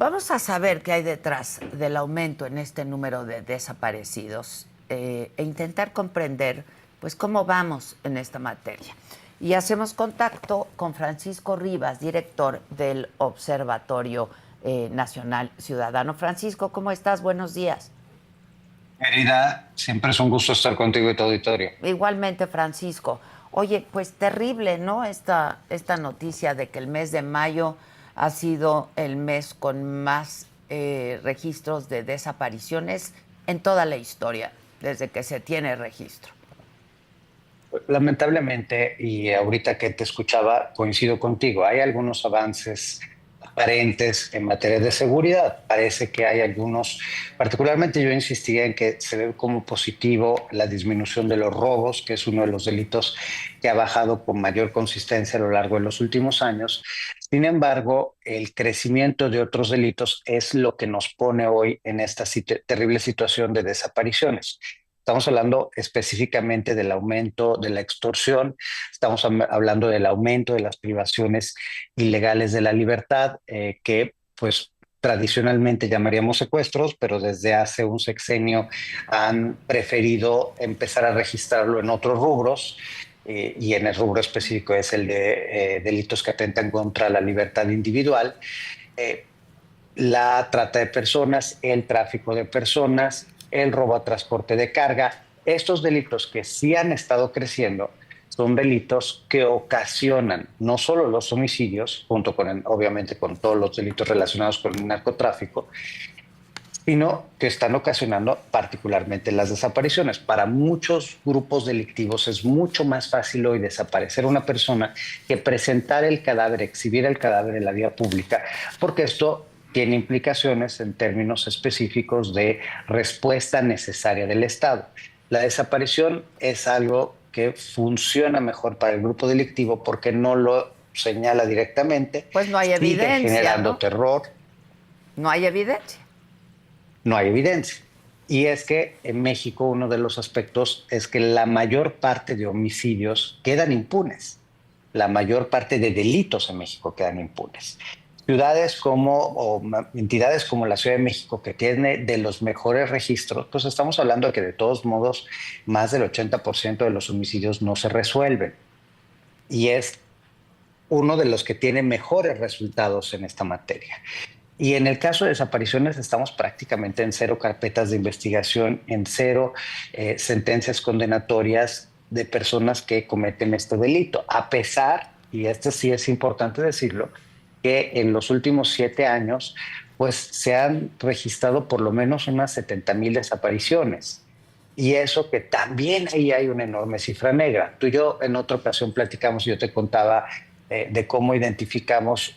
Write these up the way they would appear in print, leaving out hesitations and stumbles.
Vamos a saber qué hay detrás del aumento en este número de desaparecidos e intentar comprender pues cómo vamos en esta materia. Y hacemos contacto con Francisco Rivas, director del Observatorio Nacional Ciudadano. Francisco, ¿cómo estás? Buenos días. Querida, siempre es un gusto estar contigo y tu auditorio. Igualmente, Francisco. Oye, pues terrible, ¿no? Esta noticia de que el mes de mayo ha sido el mes con más registros de desapariciones en toda la historia, desde que se tiene registro. Lamentablemente, y ahorita que te escuchaba, coincido contigo, hay algunos avances aparentes en materia de seguridad. Parece que hay algunos, particularmente yo insistía en que se ve como positivo la disminución de los robos, que es uno de los delitos que ha bajado con mayor consistencia a lo largo de los últimos años. Sin embargo, el crecimiento de otros delitos es lo que nos pone hoy en esta terrible situación de desapariciones. Estamos hablando específicamente del aumento de la extorsión, estamos hablando del aumento de las privaciones ilegales de la libertad, que pues tradicionalmente llamaríamos secuestros, pero desde hace un sexenio han preferido empezar a registrarlo en otros rubros. Y en el rubro específico es el de delitos que atentan contra la libertad individual. Eh, la trata de personas, el tráfico de personas, el robo a transporte de carga. Estos delitos que sí han estado creciendo son delitos que ocasionan no solo los homicidios, junto con, obviamente, con todos los delitos relacionados con el narcotráfico, sino que están ocasionando particularmente las desapariciones. Para muchos grupos delictivos es mucho más fácil hoy desaparecer una persona que presentar el cadáver, exhibir el cadáver en la vía pública, porque esto tiene implicaciones en términos específicos de respuesta necesaria del Estado. La desaparición es algo que funciona mejor para el grupo delictivo porque no lo señala directamente, Pues no hay sigue evidencia, generando ¿no? terror. No hay evidencia. No hay evidencia. Y es que en México uno de los aspectos es que la mayor parte de homicidios quedan impunes. La mayor parte de delitos en México quedan impunes. Ciudades como, o entidades como la Ciudad de México, que tiene de los mejores registros, pues estamos hablando de que de todos modos más del 80% de los homicidios no se resuelven. Y es uno de los que tiene mejores resultados en esta materia. Y en el caso de desapariciones estamos prácticamente en cero carpetas de investigación, en cero sentencias condenatorias de personas que cometen este delito, a pesar, y esto sí es importante decirlo, que en los últimos 7 años pues se han registrado por lo menos unas 70,000 desapariciones. Y eso que también ahí hay una enorme cifra negra. Tú y yo en otra ocasión platicamos, yo te contaba de cómo identificamos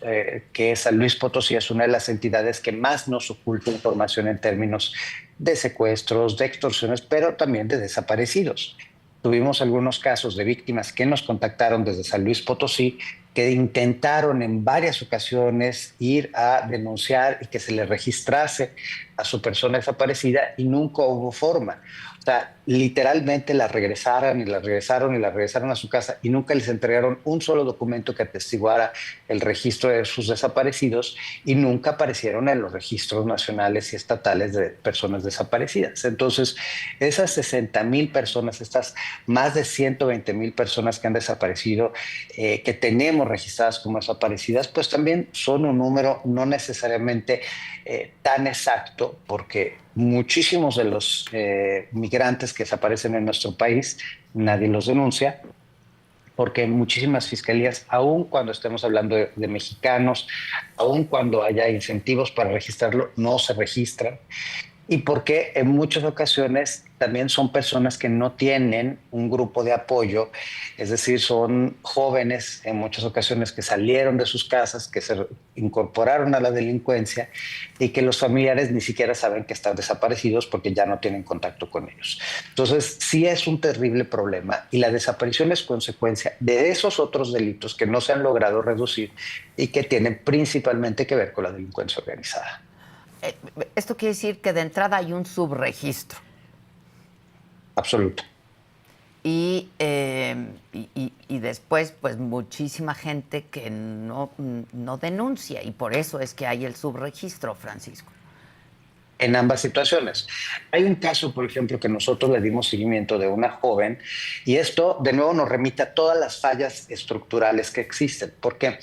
que San Luis Potosí es una de las entidades que más nos oculta información en términos de secuestros, de extorsiones, pero también de desaparecidos. Tuvimos algunos casos de víctimas que nos contactaron desde San Luis Potosí que intentaron en varias ocasiones ir a denunciar y que se le registrase a su persona desaparecida y nunca hubo forma. O sea, literalmente la regresaron y la regresaron y la regresaron a su casa y nunca les entregaron un solo documento que atestiguara el registro de sus desaparecidos y nunca aparecieron en los registros nacionales y estatales de personas desaparecidas. Entonces, esas 60,000 personas, estas más de 120,000 personas que han desaparecido, que tenemos registradas como desaparecidas, pues también son un número no necesariamente tan exacto, porque muchísimos de los migrantes que desaparecen en nuestro país, nadie los denuncia, porque muchísimas fiscalías, aun cuando estemos hablando de mexicanos, aun cuando haya incentivos para registrarlo, no se registran y porque en muchas ocasiones también son personas que no tienen un grupo de apoyo, es decir, son jóvenes en muchas ocasiones que salieron de sus casas, que se incorporaron a la delincuencia y que los familiares ni siquiera saben que están desaparecidos porque ya no tienen contacto con ellos. Entonces, sí es un terrible problema y la desaparición es consecuencia de esos otros delitos que no se han logrado reducir y que tienen principalmente que ver con la delincuencia organizada. Eh, Esto quiere decir que de entrada hay un subregistro. Absoluto. y después, pues muchísima gente que no denuncia, y por eso es que hay el subregistro, Francisco. En ambas situaciones. Hay un caso, por ejemplo, que nosotros le dimos seguimiento de una joven, y esto de nuevo nos remite a todas las fallas estructurales que existen, porque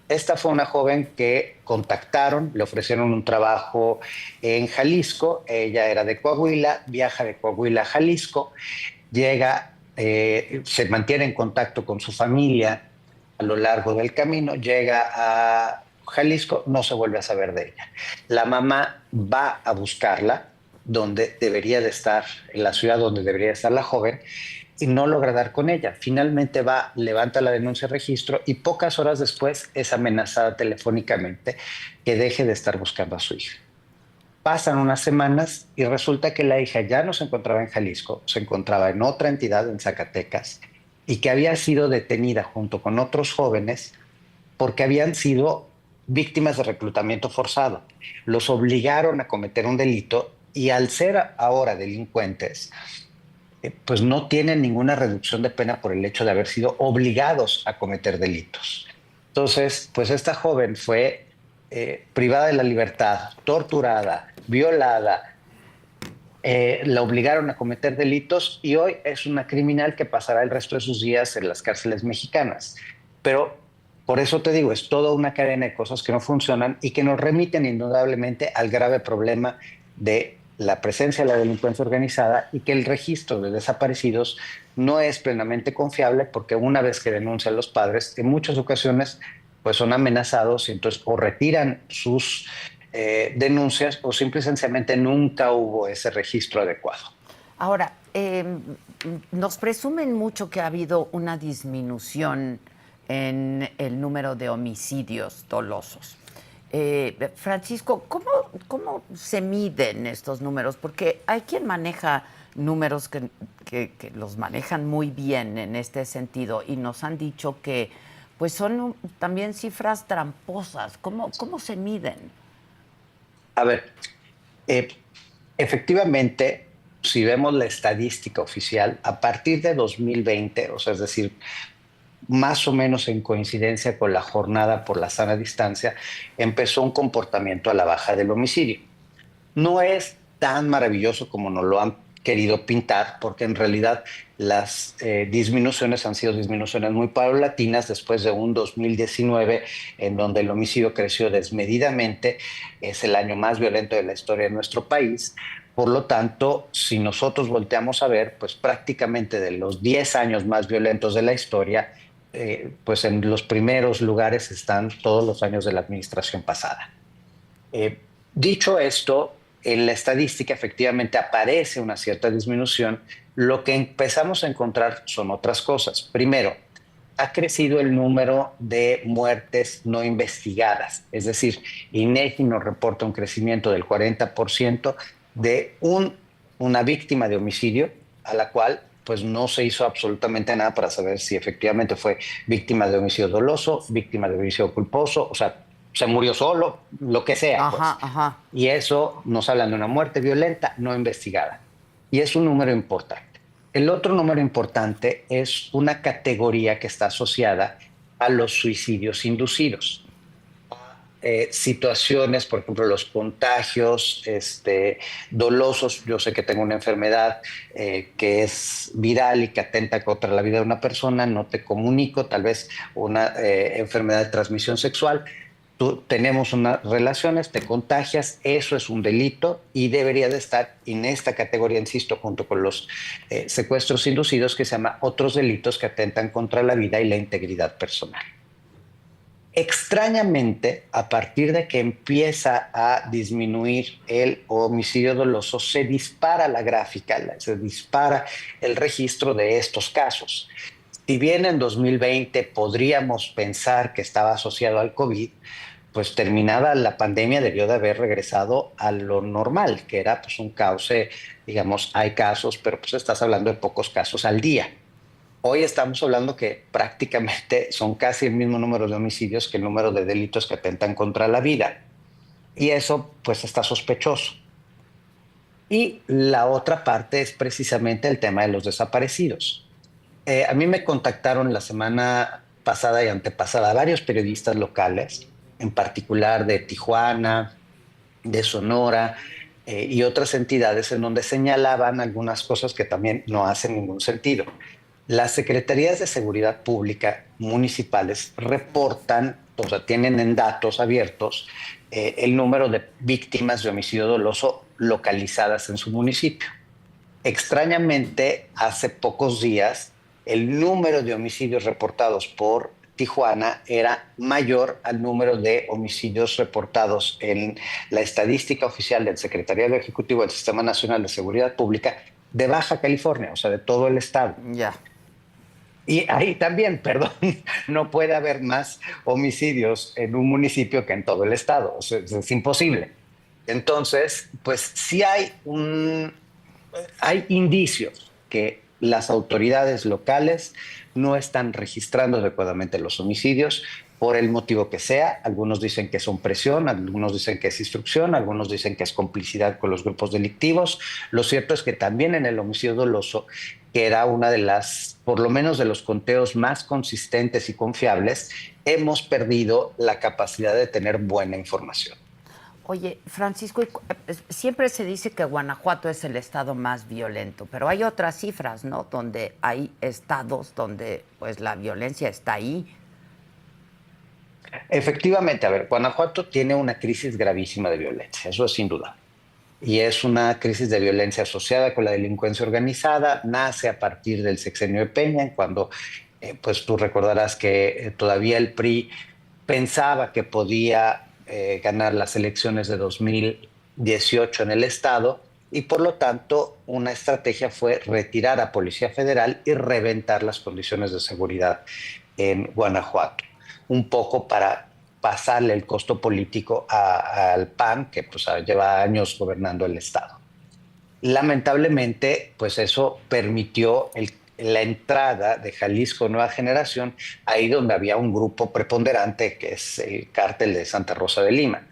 esta fue una joven que contactaron, le ofrecieron un trabajo en Jalisco, ella era de Coahuila, viaja de Coahuila a Jalisco, llega, se mantiene en contacto con su familia a lo largo del camino, llega a Jalisco, no se vuelve a saber de ella. La mamá va a buscarla donde debería de estar, en la ciudad donde debería estar la joven, y no logra dar con ella. Finalmente va, levanta la denuncia de registro y pocas horas después es amenazada telefónicamente que deje de estar buscando a su hija. Pasan unas semanas y resulta que la hija ya no se encontraba en Jalisco, se encontraba en otra entidad en Zacatecas y que había sido detenida junto con otros jóvenes porque habían sido víctimas de reclutamiento forzado. Los obligaron a cometer un delito y al ser ahora delincuentes, pues no tienen ninguna reducción de pena por el hecho de haber sido obligados a cometer delitos. Entonces, pues esta joven fue privada de la libertad, torturada, violada, la obligaron a cometer delitos y hoy es una criminal que pasará el resto de sus días en las cárceles mexicanas. Pero por eso te digo, es toda una cadena de cosas que no funcionan y que nos remiten indudablemente al grave problema de la presencia de la delincuencia organizada y que el registro de desaparecidos no es plenamente confiable porque una vez que denuncian los padres, en muchas ocasiones pues son amenazados y entonces o retiran sus denuncias o simple y sencillamente nunca hubo ese registro adecuado. Ahora, nos presumen mucho que ha habido una disminución en el número de homicidios dolosos. Francisco, ¿cómo se miden estos números? Porque hay quien maneja números que los manejan muy bien en este sentido y nos han dicho que pues son también cifras tramposas. ¿Cómo se miden? A ver, eh, efectivamente, si vemos la estadística oficial, a partir de 2020, o sea, es decir, más o menos en coincidencia con la jornada por la sana distancia, empezó un comportamiento a la baja del homicidio. No es tan maravilloso como nos lo han querido pintar, porque en realidad las disminuciones han sido disminuciones muy paulatinas después de un 2019 en donde el homicidio creció desmedidamente, es el año más violento de la historia de nuestro país. Por lo tanto, si nosotros volteamos a ver, pues prácticamente de los 10 años más violentos de la historia, pues en los primeros lugares están todos los años de la administración pasada. Dicho esto, en la estadística efectivamente aparece una cierta disminución. Lo que empezamos a encontrar son otras cosas. Primero, ha crecido el número de muertes no investigadas. Es decir, INEGI nos reporta un crecimiento del 40% de una víctima de homicidio a la cual pues no se hizo absolutamente nada para saber si efectivamente fue víctima de homicidio doloso, víctima de homicidio culposo, o sea, se murió solo, lo que sea. Ajá, Pues. ajá. Y eso nos habla de una muerte violenta no investigada. Y es un número importante. El otro número importante es una categoría que está asociada a los suicidios inducidos. Situaciones, por ejemplo, los contagios dolosos. Yo sé que tengo una enfermedad que es viral y que atenta contra la vida de una persona, no te comunico, tal vez una enfermedad de transmisión sexual. Tú tenemos unas relaciones, te contagias, eso es un delito y debería de estar en esta categoría, insisto, junto con los secuestros inducidos, que se llama otros delitos que atentan contra la vida y la integridad personal. Extrañamente, a partir de que empieza a disminuir el homicidio doloso, se dispara la gráfica, se dispara el registro de estos casos. Si bien en 2020 podríamos pensar que estaba asociado al COVID, pues terminada la pandemia debió de haber regresado a lo normal, que era pues un cauce, digamos, hay casos, pero pues estás hablando de pocos casos al día. Hoy estamos hablando que prácticamente son casi el mismo número de homicidios que el número de delitos que atentan contra la vida. Y eso pues está sospechoso. Y la otra parte es precisamente el tema de los desaparecidos. A mí me contactaron la semana pasada y antepasada varios periodistas locales, en particular de Tijuana, de Sonora y otras entidades en donde señalaban algunas cosas que también no hacen ningún sentido. Las secretarías de seguridad pública municipales reportan, o sea, tienen en datos abiertos el número de víctimas de homicidio doloso localizadas en su municipio. Extrañamente, hace pocos días, el número de homicidios reportados por Tijuana era mayor al número de homicidios reportados en la estadística oficial del Secretariado Ejecutivo del Sistema Nacional de Seguridad Pública de Baja California, o sea, de todo el estado. Ya. Y ahí también, perdón, no puede haber más homicidios en un municipio que en todo el estado, o sea, es imposible. Entonces, pues sí hay indicios que las autoridades locales no están registrando adecuadamente los homicidios por el motivo que sea. Algunos dicen que son presión, algunos dicen que es instrucción, algunos dicen que es complicidad con los grupos delictivos. Lo cierto es que también en el homicidio doloso, que era una de las, por lo menos de los conteos más consistentes y confiables, hemos perdido la capacidad de tener buena información. Oye, Francisco, siempre se dice que Guanajuato es el estado más violento, pero hay otras cifras, ¿no? Donde hay estados donde pues la violencia está ahí. Efectivamente, a ver, Guanajuato tiene una crisis gravísima de violencia, eso es sin duda. Y es una crisis de violencia asociada con la delincuencia organizada, nace a partir del sexenio de Peña, cuando pues tú recordarás que todavía el PRI pensaba que podía ganar las elecciones de 2018 en el estado y por lo tanto una estrategia fue retirar a Policía Federal y reventar las condiciones de seguridad en Guanajuato, un poco para pasarle el costo político al PAN, que pues lleva años gobernando el estado. Lamentablemente, pues eso permitió la entrada de Jalisco Nueva Generación, ahí donde había un grupo preponderante que es el cártel de Santa Rosa de Lima.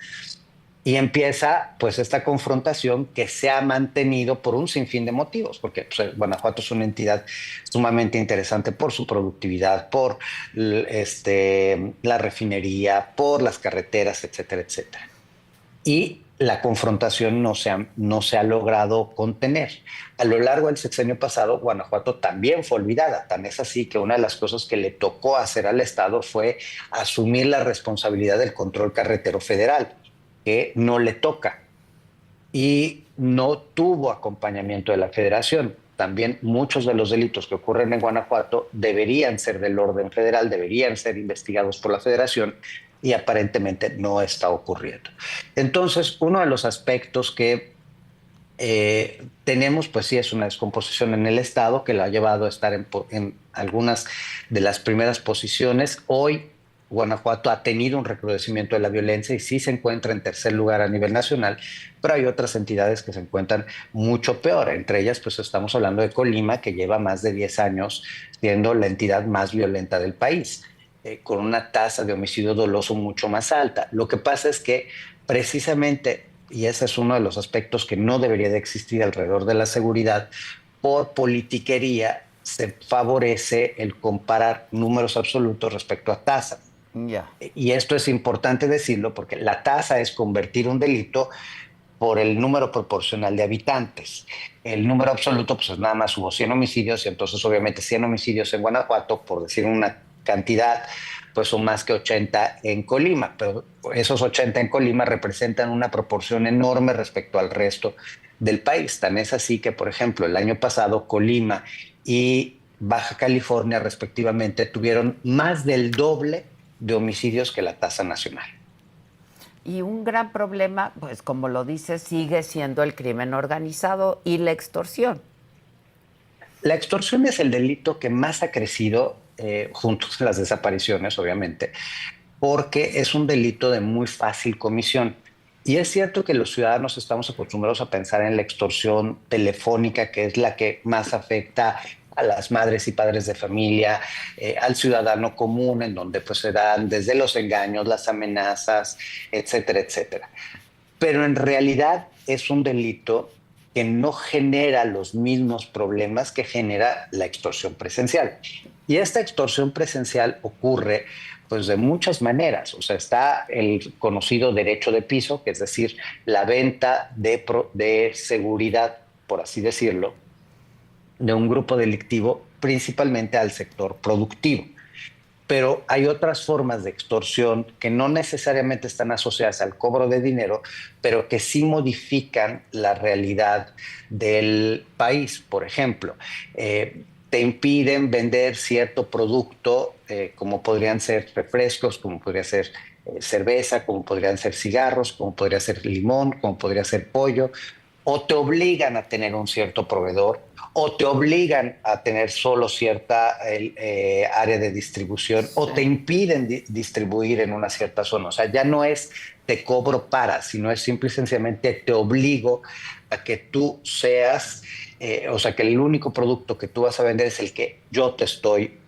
Y empieza pues esta confrontación que se ha mantenido por un sinfín de motivos, porque pues, Guanajuato es una entidad sumamente interesante por su productividad, por la refinería, por las carreteras, etcétera, etcétera. Y la confrontación no se ha logrado contener. A lo largo del sexenio pasado, Guanajuato también fue olvidada. Tan es así que una de las cosas que le tocó hacer al Estado fue asumir la responsabilidad del control carretero federal, que no le toca. Y no tuvo acompañamiento de la Federación. También muchos de los delitos que ocurren en Guanajuato deberían ser del orden federal, deberían ser investigados por la Federación, y aparentemente no está ocurriendo. Entonces, uno de los aspectos que tenemos, pues sí, es una descomposición en el Estado que lo ha llevado a estar en algunas de las primeras posiciones. Hoy, Guanajuato ha tenido un recrudecimiento de la violencia y sí se encuentra en tercer lugar a nivel nacional, pero hay otras entidades que se encuentran mucho peor. Entre ellas, pues estamos hablando de Colima, que lleva más de 10 años siendo la entidad más violenta del país, con una tasa de homicidio doloso mucho más alta. Lo que pasa es que precisamente, y ese es uno de los aspectos que no debería de existir alrededor de la seguridad, por politiquería se favorece el comparar números absolutos respecto a tasas. Ya. Y esto es importante decirlo porque la tasa es convertir un delito por el número proporcional de habitantes. El número absoluto, pues nada más hubo 100 homicidios y entonces obviamente 100 homicidios en Guanajuato, por decir una cantidad, pues son más que 80 en Colima, pero esos 80 en Colima representan una proporción enorme respecto al resto del país. Tan es así que, por ejemplo, el año pasado Colima y Baja California respectivamente tuvieron más del doble de homicidios que la tasa nacional. Y un gran problema, pues como lo dices, sigue siendo el crimen organizado y la extorsión. La extorsión es el delito que más ha crecido junto con las desapariciones, obviamente, porque es un delito de muy fácil comisión. Y es cierto que los ciudadanos estamos acostumbrados a pensar en la extorsión telefónica, que es la que más afecta a las madres y padres de familia, al ciudadano común, en donde pues se dan desde los engaños, las amenazas, etcétera, etcétera. Pero en realidad es un delito que no genera los mismos problemas que genera la extorsión presencial. Y esta extorsión presencial ocurre pues de muchas maneras. O sea, está el conocido derecho de piso, que es decir, la venta de seguridad, por así decirlo, de un grupo delictivo, principalmente al sector productivo. Pero hay otras formas de extorsión que no necesariamente están asociadas al cobro de dinero, pero que sí modifican la realidad del país. Por ejemplo, te impiden vender cierto producto, como podrían ser refrescos, como podría ser cerveza, como podrían ser cigarros, como podría ser limón, como podría ser pollo, o te obligan a tener un cierto proveedor, o te obligan a tener solo cierta área de distribución, o te impiden distribuir en una cierta zona. O sea, ya no es te cobro para, sino es simple y sencillamente te obligo a que tú seas, o sea, que el único producto que tú vas a vender es el que yo te estoy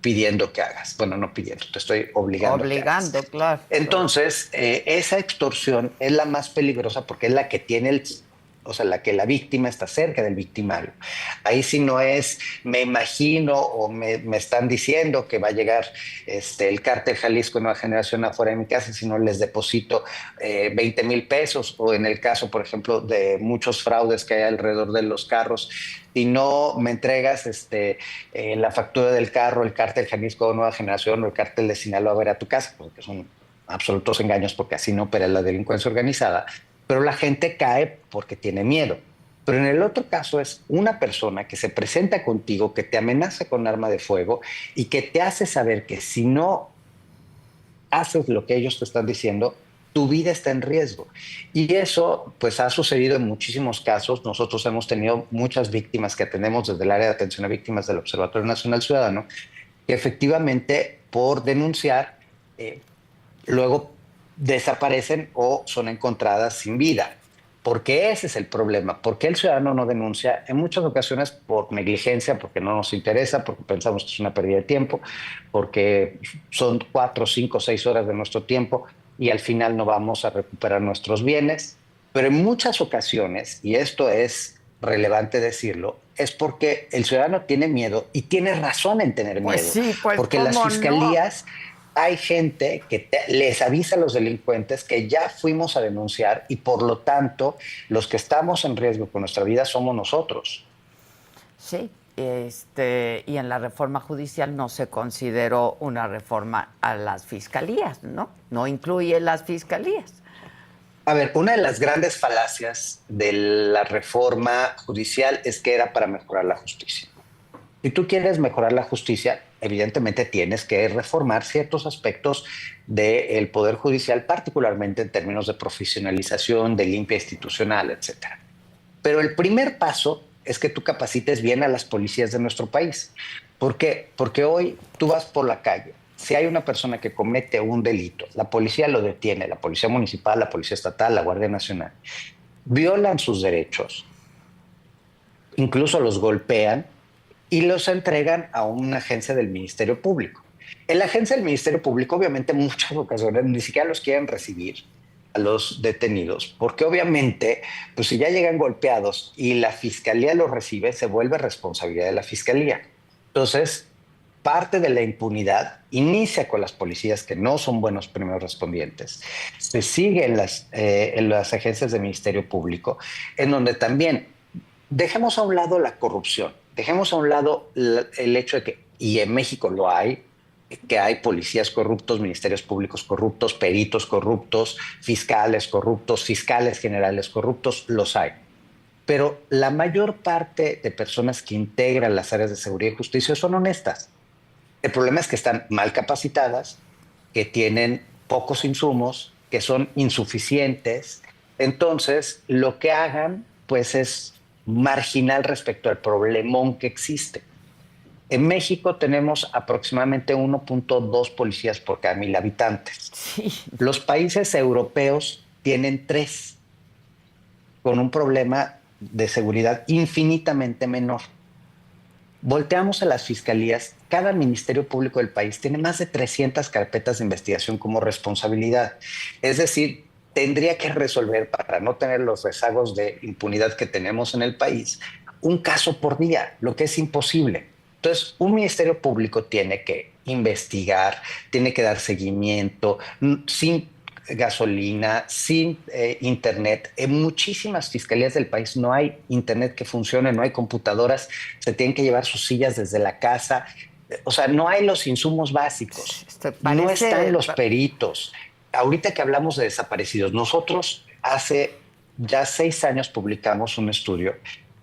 pidiendo que hagas. Bueno, no pidiendo, te estoy obligando a que hagas. Obligando, claro. Entonces, esa extorsión es la más peligrosa porque es la que tiene o sea, la que la víctima está cerca del victimario. Ahí sí no es, me imagino o me están diciendo que va a llegar el cártel Jalisco Nueva Generación afuera de mi casa, sino les deposito 20,000 pesos, o en el caso, por ejemplo, de muchos fraudes que hay alrededor de los carros, si no me entregas la factura del carro, el cártel Jalisco Nueva Generación o el cártel de Sinaloa va a ver a tu casa, porque son absolutos engaños, porque así no opera la delincuencia organizada, pero la gente cae porque tiene miedo. Pero en el otro caso es una persona que se presenta contigo, que te amenaza con arma de fuego y que te hace saber que si no haces lo que ellos te están diciendo, tu vida está en riesgo. Y eso pues ha sucedido en muchísimos casos. Nosotros hemos tenido muchas víctimas que atendemos desde el área de atención a víctimas del Observatorio Nacional Ciudadano, que efectivamente por denunciar, luego desaparecen o son encontradas sin vida. Porque ese es el problema. ¿Por qué el ciudadano no denuncia? En muchas ocasiones por negligencia, porque no nos interesa, porque pensamos que es una pérdida de tiempo, porque son 4, 5, 6 horas de nuestro tiempo y al final no vamos a recuperar nuestros bienes. Pero en muchas ocasiones, y esto es relevante decirlo, es porque el ciudadano tiene miedo y tiene razón en tener Pues miedo, sí, pues porque las cómo no. fiscalías hay gente que les avisa a los delincuentes que ya fuimos a denunciar y por lo tanto los que estamos en riesgo con nuestra vida somos nosotros. Sí, y en la reforma judicial no se consideró una reforma a las fiscalías, ¿no? No incluye las fiscalías. A ver, una de las grandes falacias de la reforma judicial es que era para mejorar la justicia. Si tú quieres mejorar la justicia, evidentemente tienes que reformar ciertos aspectos del Poder Judicial, particularmente en términos de profesionalización, de limpia institucional, etcétera. Pero el primer paso es que tú capacites bien a las policías de nuestro país. ¿Por qué? Porque hoy tú vas por la calle. Si hay una persona que comete un delito, la policía lo detiene, la policía municipal, la policía estatal, la Guardia Nacional, violan sus derechos, incluso los golpean y los entregan a una agencia del Ministerio Público. En la agencia del Ministerio Público, obviamente, en muchas ocasiones ni siquiera los quieren recibir a los detenidos, porque obviamente, pues si ya llegan golpeados y la fiscalía los recibe, se vuelve responsabilidad de la fiscalía. Entonces, parte de la impunidad inicia con las policías que no son buenos primeros respondientes, se sigue en las agencias del Ministerio Público, en donde también dejemos a un lado la corrupción, dejemos a un lado el hecho de que, y en México lo hay, que hay policías corruptos, ministerios públicos corruptos, peritos corruptos, fiscales generales corruptos, los hay. Pero la mayor parte de personas que integran las áreas de seguridad y justicia son honestas. El problema es que están mal capacitadas, que tienen pocos insumos, que son insuficientes. Entonces, lo que hagan, pues es marginal respecto al problemón que existe. En México tenemos aproximadamente 1.2 policías por cada 1,000 habitantes. Sí. Los países europeos tienen 3, con un problema de seguridad infinitamente menor. Volteamos a las fiscalías, cada ministerio público del país tiene más de 300 carpetas de investigación como responsabilidad. Es decir, tendría que resolver, para no tener los rezagos de impunidad que tenemos en el país, un caso por día, lo que es imposible. Entonces, un ministerio público tiene que investigar, tiene que dar seguimiento, sin gasolina, sin internet. En muchísimas fiscalías del país no hay internet que funcione, no hay computadoras, se tienen que llevar sus sillas desde la casa. O sea, no hay los insumos básicos, no están los peritos. Ahorita que hablamos de desaparecidos, nosotros hace ya 6 años publicamos un estudio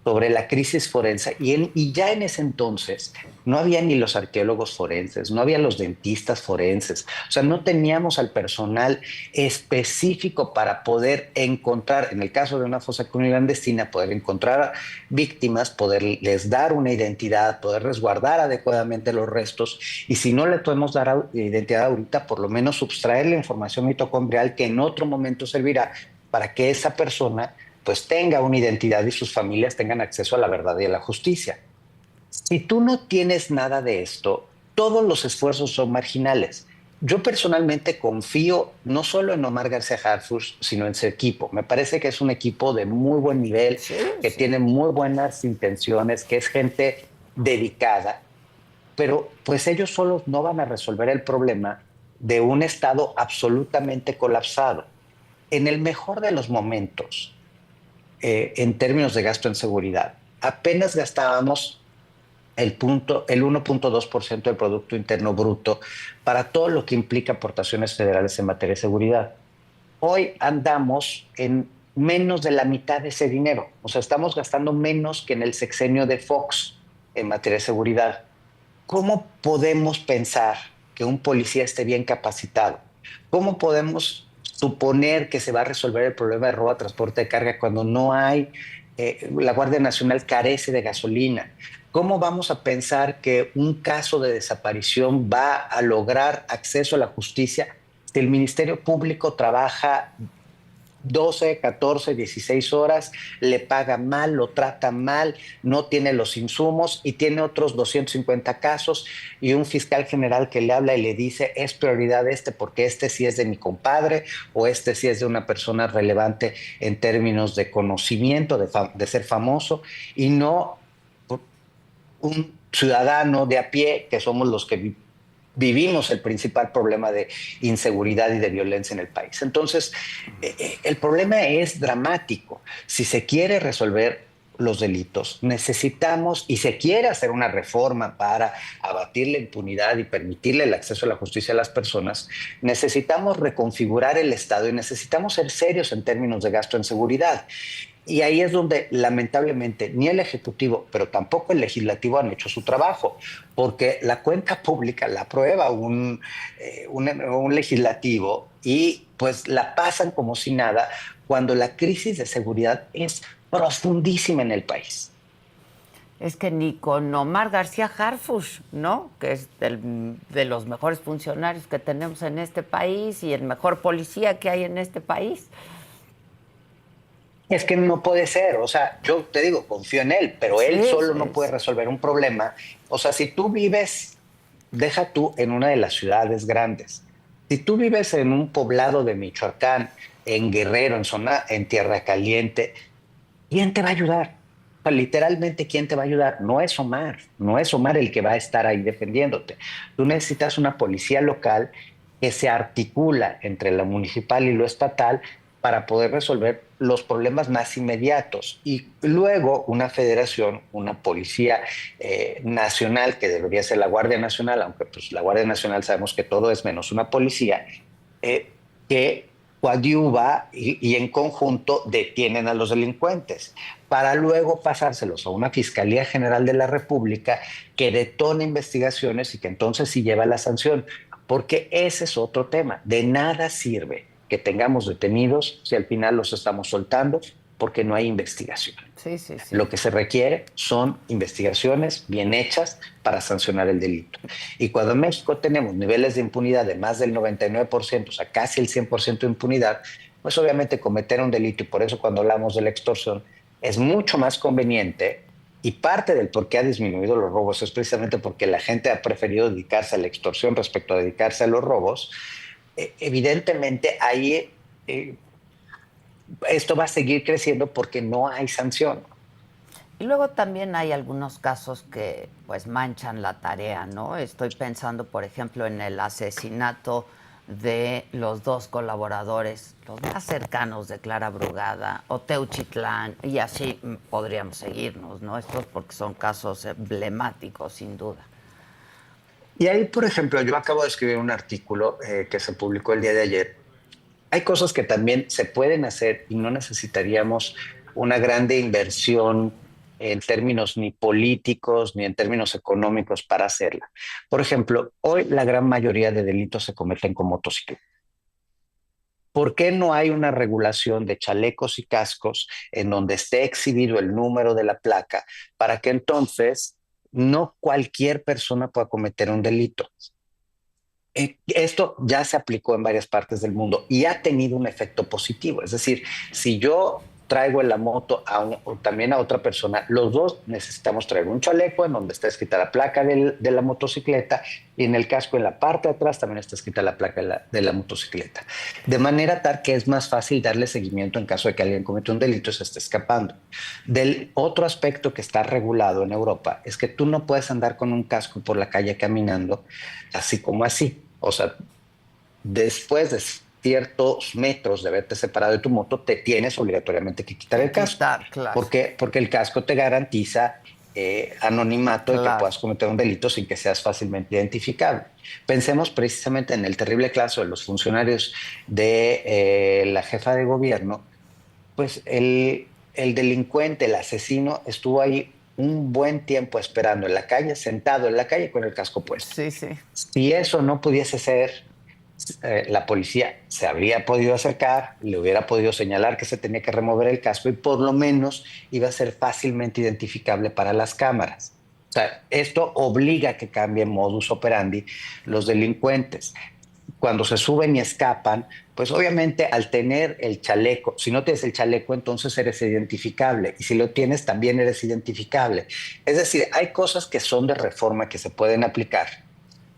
sobre la crisis forense y ya en ese entonces no había ni los arqueólogos forenses, no había los dentistas forenses, o sea, no teníamos al personal específico para poder encontrar, en el caso de una fosa clandestina, poder encontrar víctimas, poderles dar una identidad, poder resguardar adecuadamente los restos y si no le podemos dar identidad ahorita, por lo menos sustraer la información mitocondrial que en otro momento servirá para que esa persona pues tenga una identidad y sus familias tengan acceso a la verdad y a la justicia. Si tú no tienes nada de esto, todos los esfuerzos son marginales. Yo personalmente confío no solo en Omar García Harfuch, sino en su equipo. Me parece que es un equipo de muy buen nivel, que tiene muy buenas intenciones, que es gente dedicada, pero pues ellos solos no van a resolver el problema de un Estado absolutamente colapsado. En el mejor de los momentos, en términos de gasto en seguridad. Apenas gastábamos el 1.2% del Producto Interno Bruto para todo lo que implica aportaciones federales en materia de seguridad. Hoy andamos en menos de la mitad de ese dinero. O sea, estamos gastando menos que en el sexenio de Fox en materia de seguridad. ¿Cómo podemos pensar que un policía esté bien capacitado? ¿Cómo podemos suponer que se va a resolver el problema de robo a transporte de carga cuando no hay, la Guardia Nacional carece de gasolina? ¿Cómo vamos a pensar que un caso de desaparición va a lograr acceso a la justicia si el Ministerio Público trabaja 12, 14, 16 horas, le paga mal, lo trata mal, no tiene los insumos y tiene otros 250 casos y un fiscal general que le habla y le dice es prioridad porque este sí es de mi compadre o este sí es de una persona relevante en términos de conocimiento, de ser famoso y no un ciudadano de a pie que somos los que vivimos el principal problema de inseguridad y de violencia en el país. Entonces, el problema es dramático. Si se quiere resolver los delitos, necesitamos, y se quiere hacer una reforma para abatir la impunidad y permitirle el acceso a la justicia a las personas, necesitamos reconfigurar el Estado y necesitamos ser serios en términos de gasto en seguridad. Y ahí es donde lamentablemente ni el Ejecutivo, pero tampoco el Legislativo han hecho su trabajo, porque la cuenta pública la aprueba un legislativo y pues la pasan como si nada, cuando la crisis de seguridad es profundísima en el país. Es que ni con Omar García Harfuch, ¿no? Que es de los mejores funcionarios que tenemos en este país y el mejor policía que hay en este país. Es que no puede ser, o sea, yo te digo, confío en él, pero él solo no puede resolver un problema. O sea, si tú vives, deja tú en una de las ciudades grandes, si tú vives en un poblado de Michoacán, en Guerrero, en Tierra Caliente, ¿quién te va a ayudar? O sea, literalmente, ¿quién te va a ayudar? No es Omar el que va a estar ahí defendiéndote. Tú necesitas una policía local que se articula entre lo municipal y lo estatal para poder resolver los problemas más inmediatos. Y luego una federación, una policía nacional, que debería ser la Guardia Nacional, aunque pues la Guardia Nacional sabemos que todo es menos una policía, que coadyuva y en conjunto detienen a los delincuentes, para luego pasárselos a una Fiscalía General de la República que detona investigaciones y que entonces sí lleva la sanción. Porque ese es otro tema. De nada sirve que tengamos detenidos si al final los estamos soltando porque no hay investigación. Sí. Lo que se requiere son investigaciones bien hechas para sancionar el delito. Y cuando en México tenemos niveles de impunidad de más del 99%, o sea, casi el 100% de impunidad, pues obviamente cometer un delito, y por eso cuando hablamos de la extorsión, es mucho más conveniente. Y parte del por qué ha disminuido los robos es precisamente porque la gente ha preferido dedicarse a la extorsión respecto a dedicarse a los robos. Evidentemente ahí esto va a seguir creciendo porque no hay sanción. Y luego también hay algunos casos que pues manchan la tarea, ¿no? Estoy pensando, por ejemplo, en el asesinato de los dos colaboradores, los más cercanos de Clara Brugada, o Teuchitlán, y así podríamos seguirnos, ¿no? Estos porque son casos emblemáticos, sin duda. Y ahí, por ejemplo, yo acabo de escribir un artículo que se publicó el día de ayer. Hay cosas que también se pueden hacer y no necesitaríamos una grande inversión en términos ni políticos ni en términos económicos para hacerla. Por ejemplo, hoy la gran mayoría de delitos se cometen con motocicleta. ¿Por qué no hay una regulación de chalecos y cascos en donde esté exhibido el número de la placa para que entonces no cualquier persona pueda cometer un delito? Esto ya se aplicó en varias partes del mundo y ha tenido un efecto positivo. Es decir, si yo traigo en la moto o también a otra persona, los dos necesitamos traer un chaleco en donde está escrita la placa de la motocicleta y en el casco en la parte de atrás también está escrita la placa de la motocicleta. De manera tal que es más fácil darle seguimiento en caso de que alguien cometa un delito y se esté escapando. Del otro aspecto que está regulado en Europa es que tú no puedes andar con un casco por la calle caminando así como así. O sea, después de ciertos metros de haberte separado de tu moto, te tienes obligatoriamente que quitar el casco. Claro. ¿Por qué? Porque el casco te garantiza anonimato y que Claro. puedas cometer un delito sin que seas fácilmente identificable. Pensemos precisamente en el terrible caso de los funcionarios de la jefa de gobierno, pues el delincuente, el asesino, estuvo ahí un buen tiempo esperando en la calle, sentado en la calle con el casco puesto. Sí, sí. Si eso no pudiese ser, la policía se habría podido acercar, le hubiera podido señalar que se tenía que remover el casco y por lo menos iba a ser fácilmente identificable para las cámaras. O sea, esto obliga a que cambien modus operandi los delincuentes. Cuando se suben y escapan, pues obviamente al tener el chaleco, si no tienes el chaleco, entonces eres identificable. Y si lo tienes, también eres identificable. Es decir, hay cosas que son de reforma que se pueden aplicar,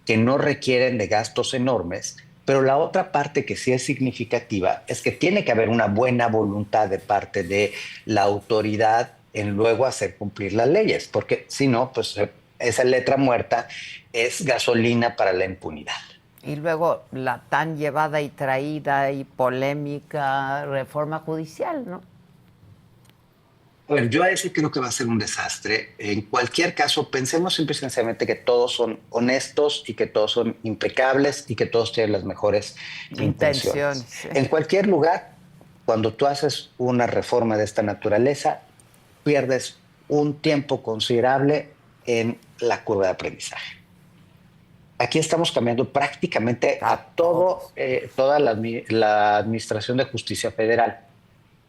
que no requieren de gastos enormes, pero la otra parte que sí es significativa es que tiene que haber una buena voluntad de parte de la autoridad en luego hacer cumplir las leyes, porque si no, pues esa letra muerta es gasolina para la impunidad. Y luego la tan llevada y traída y polémica reforma judicial, ¿no? Bueno, yo a ese creo que va a ser un desastre. En cualquier caso, pensemos simple y sencillamente que todos son honestos y que todos son impecables y que todos tienen las mejores intenciones. Sí. En cualquier lugar, cuando tú haces una reforma de esta naturaleza, pierdes un tiempo considerable en la curva de aprendizaje. Aquí estamos cambiando prácticamente a toda la Administración de Justicia Federal.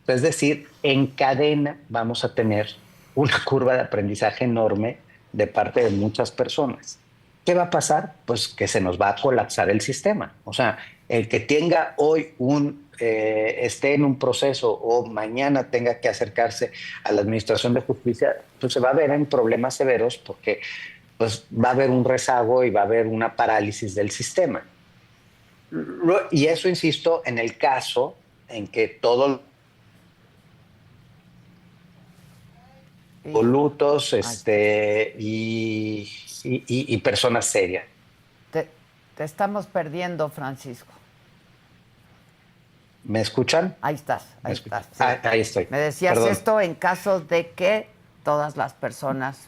Es decir, en cadena vamos a tener una curva de aprendizaje enorme de parte de muchas personas. ¿Qué va a pasar? Pues que se nos va a colapsar el sistema. O sea, el que tenga hoy esté en un proceso o mañana tenga que acercarse a la Administración de Justicia, pues se va a ver en problemas severos porque pues va a haber un rezago y va a haber una parálisis del sistema. Y eso, insisto, en el caso en que todos volutos y personas serias. Te estamos perdiendo, Francisco. ¿Me escuchan? Ahí estás. Sí. Ahí estoy. Me decías Perdón. esto en caso de que todas las personas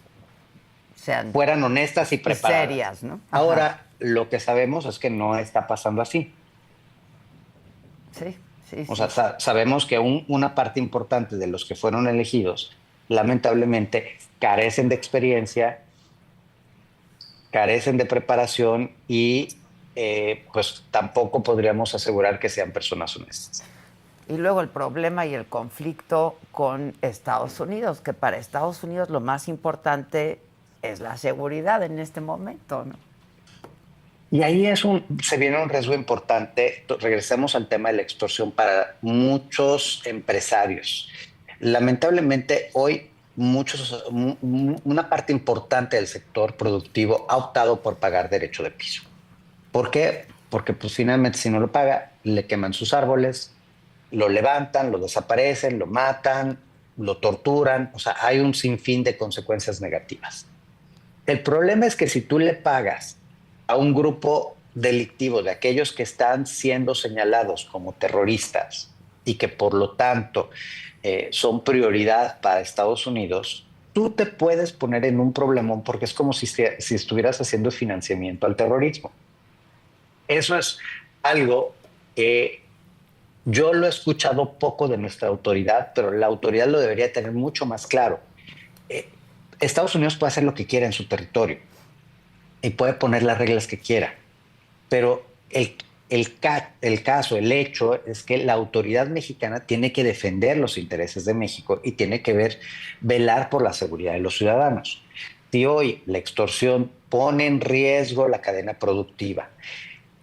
fueran honestas y preparadas. Serias, ¿no? Ajá. Ahora, lo que sabemos es que no está pasando así. Sí. O sea, sabemos que una parte importante de los que fueron elegidos, lamentablemente, carecen de experiencia, carecen de preparación y pues tampoco podríamos asegurar que sean personas honestas. Y luego el problema y el conflicto con Estados Unidos, que para Estados Unidos lo más importante es la seguridad en este momento, ¿no? Y ahí se viene un riesgo importante. Regresemos al tema de la extorsión para muchos empresarios. Lamentablemente, hoy una parte importante del sector productivo ha optado por pagar derecho de piso. ¿Por qué? Porque pues finalmente si no lo paga, le queman sus árboles, lo levantan, lo desaparecen, lo matan, lo torturan, o sea, hay un sinfín de consecuencias negativas. El problema es que si tú le pagas a un grupo delictivo de aquellos que están siendo señalados como terroristas y que por lo tanto son prioridad para Estados Unidos, tú te puedes poner en un problemón porque es como si estuvieras haciendo financiamiento al terrorismo. Eso es algo que yo lo he escuchado poco de nuestra autoridad, pero la autoridad lo debería tener mucho más claro. Eh, Estados Unidos puede hacer lo que quiera en su territorio y puede poner las reglas que quiera, pero el caso, el hecho es que la autoridad mexicana tiene que defender los intereses de México y tiene que velar por la seguridad de los ciudadanos. Si hoy la extorsión pone en riesgo la cadena productiva,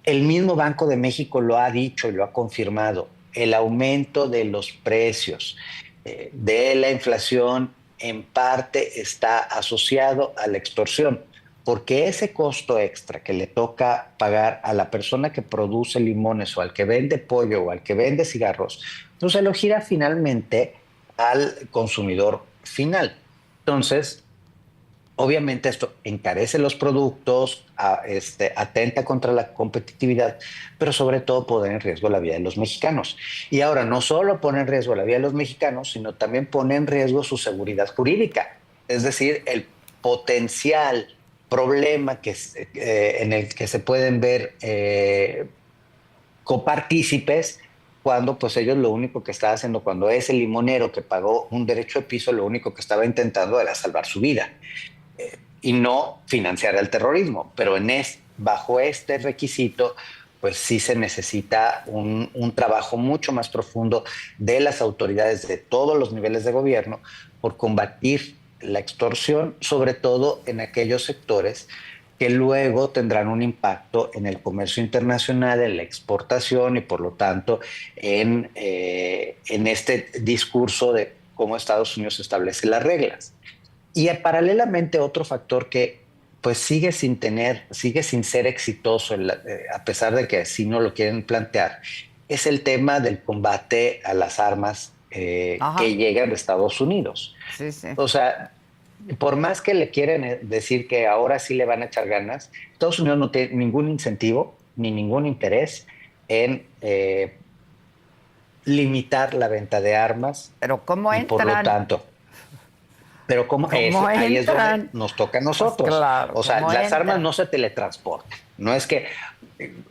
el mismo Banco de México lo ha dicho y lo ha confirmado, el aumento de los precios de la inflación en parte está asociado a la extorsión, porque ese costo extra que le toca pagar a la persona que produce limones o al que vende pollo o al que vende cigarros, pues se lo gira finalmente al consumidor final. Entonces, obviamente esto encarece los productos, atenta contra la competitividad, pero sobre todo pone en riesgo la vida de los mexicanos. Y ahora no solo pone en riesgo la vida de los mexicanos, sino también pone en riesgo su seguridad jurídica. Es decir, el potencial problema en el que se pueden ver copartícipes cuando pues ellos lo único que estaba haciendo, cuando ese limonero que pagó un derecho de piso, lo único que estaba intentando era salvar su vida y no financiar el terrorismo. Pero bajo este requisito, pues sí se necesita un trabajo mucho más profundo de las autoridades de todos los niveles de gobierno por combatir la extorsión, sobre todo en aquellos sectores que luego tendrán un impacto en el comercio internacional, en la exportación y por lo tanto en este discurso de cómo Estados Unidos establece las reglas. Y paralelamente otro factor que pues sigue sin ser exitoso, a pesar de que así no lo quieren plantear, es el tema del combate a las armas que llegan de Estados Unidos. Sí, sí. O sea, por más que le quieren decir que ahora sí le van a echar ganas, Estados Unidos no tiene ningún incentivo ni ningún interés en limitar la venta de armas. Pero ¿cómo y por lo entran? tanto, pero ahí es donde nos toca a nosotros. Pues claro, o sea, las armas no se teletransportan. No es que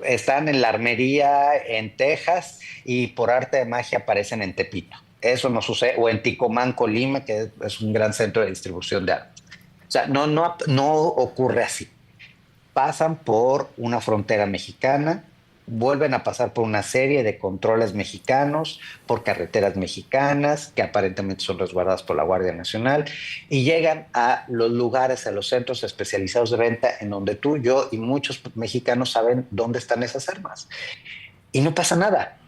están en la armería en Texas y por arte de magia aparecen en Tepito. Eso no sucede. O en Ticomán, Colima, que es un gran centro de distribución de armas. O sea, no ocurre así. Pasan por una frontera mexicana, vuelven a pasar por una serie de controles mexicanos, por carreteras mexicanas, que aparentemente son resguardadas por la Guardia Nacional, y llegan a los lugares, a los centros especializados de venta, en donde tú, yo y muchos mexicanos saben dónde están esas armas. Y no pasa nada.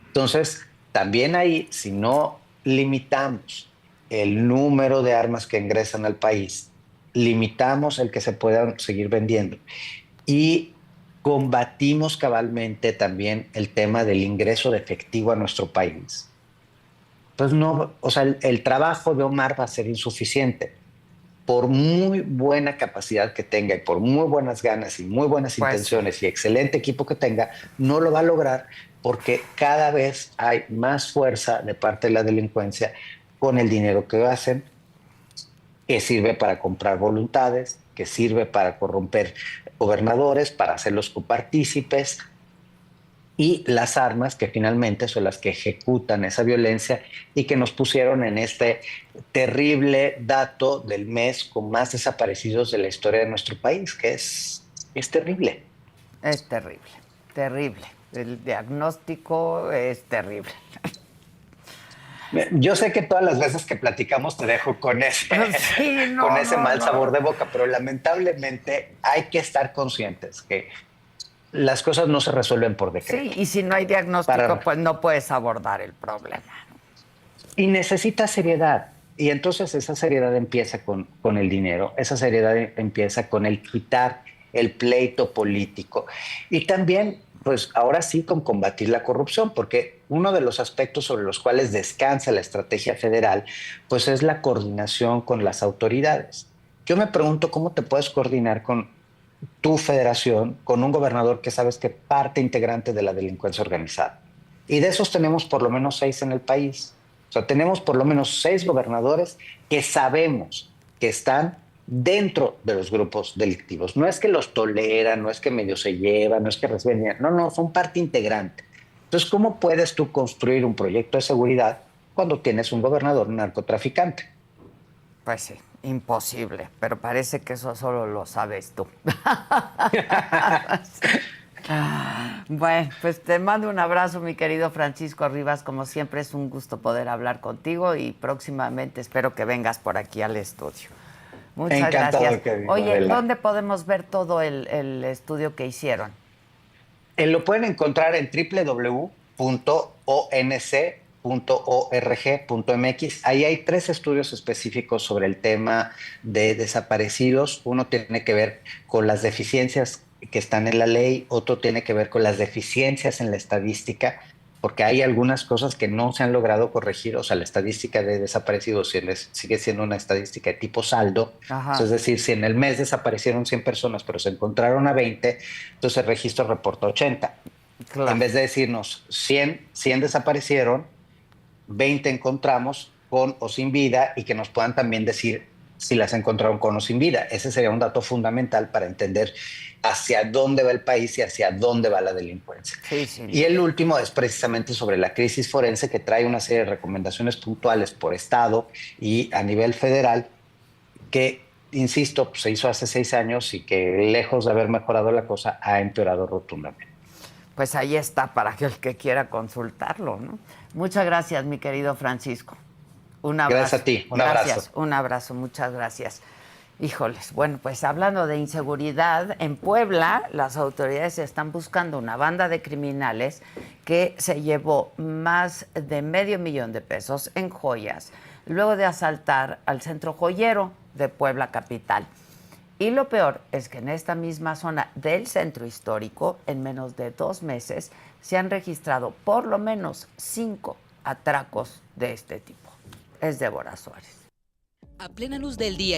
Entonces, también ahí, si no limitamos el número de armas que ingresan al país, limitamos el que se puedan seguir vendiendo y combatimos cabalmente también el tema del ingreso de efectivo a nuestro país. Pues no, o sea, el trabajo de Omar va a ser insuficiente. Por muy buena capacidad que tenga y por muy buenas ganas y muy buenas intenciones y excelente equipo que tenga, no lo va a lograr porque cada vez hay más fuerza de parte de la delincuencia con el dinero que hacen, que sirve para comprar voluntades, que sirve para corromper gobernadores, para hacerlos copartícipes, y las armas que finalmente son las que ejecutan esa violencia y que nos pusieron en este terrible dato del mes con más desaparecidos de la historia de nuestro país, que es terrible. Es terrible, terrible. El diagnóstico es terrible. Yo sé que todas las veces que platicamos te dejo con ese, sí, mal sabor de boca, pero lamentablemente hay que estar conscientes que las cosas no se resuelven por decreto. Sí, y si no hay diagnóstico, pues no puedes abordar el problema. Y necesita seriedad. Y entonces esa seriedad empieza con el dinero, esa seriedad empieza con el quitar el pleito político. Y también pues ahora sí con combatir la corrupción, porque uno de los aspectos sobre los cuales descansa la estrategia federal, pues es la coordinación con las autoridades. Yo me pregunto cómo te puedes coordinar con tu federación, con un gobernador que sabes que parte integrante de la delincuencia organizada. Y de esos tenemos por lo menos 6 en el país. O sea, tenemos por lo menos 6 gobernadores que sabemos que están dentro de los grupos delictivos. No es que los toleran, no es que medio se llevan, no es que reciben dinero, no, no, son parte integrante. Entonces, ¿cómo puedes tú construir un proyecto de seguridad cuando tienes un gobernador narcotraficante? Pues sí, imposible, pero parece que eso solo lo sabes tú. Bueno, pues te mando un abrazo, mi querido Francisco Rivas. Como siempre es un gusto poder hablar contigo y próximamente espero que vengas por aquí al estudio. Muchas Encantado, gracias. Kevin, Oye, Adela. ¿dónde podemos ver todo el estudio que hicieron? Lo pueden encontrar en www.onc.org.mx. Ahí hay 3 estudios específicos sobre el tema de desaparecidos. Uno tiene que ver con las deficiencias que están en la ley, otro tiene que ver con las deficiencias en la estadística, porque hay algunas cosas que no se han logrado corregir. O sea, la estadística de desaparecidos sigue siendo una estadística de tipo saldo. O sea, Ajá, es decir, si en el mes desaparecieron 100 personas, pero se encontraron a 20, entonces el registro reporta 80. En claro. vez de decirnos 100 desaparecieron, 20 encontramos con o sin vida, y que nos puedan también decir si las encontraron con o sin vida. Ese sería un dato fundamental para entender hacia dónde va el país y hacia dónde va la delincuencia. Sí, sin Y el duda. último es precisamente sobre la crisis forense, que trae una serie de recomendaciones puntuales por estado y a nivel federal, que, insisto, pues se hizo hace 6 años y que, lejos de haber mejorado la cosa, ha empeorado rotundamente. Pues ahí está para que el que quiera consultarlo, ¿no? Muchas gracias, mi querido Francisco. Un Gracias abrazo. a ti, un Gracias, abrazo. un abrazo, muchas gracias. Híjoles, bueno, pues hablando de inseguridad, en Puebla las autoridades están buscando una banda de criminales que se llevó más de $500,000 en joyas luego de asaltar al centro joyero de Puebla capital. Y lo peor es que en esta misma zona del centro histórico, en menos de 2 meses, se han registrado por lo menos 5 atracos de este tipo. Es Débora Suárez. A plena luz del día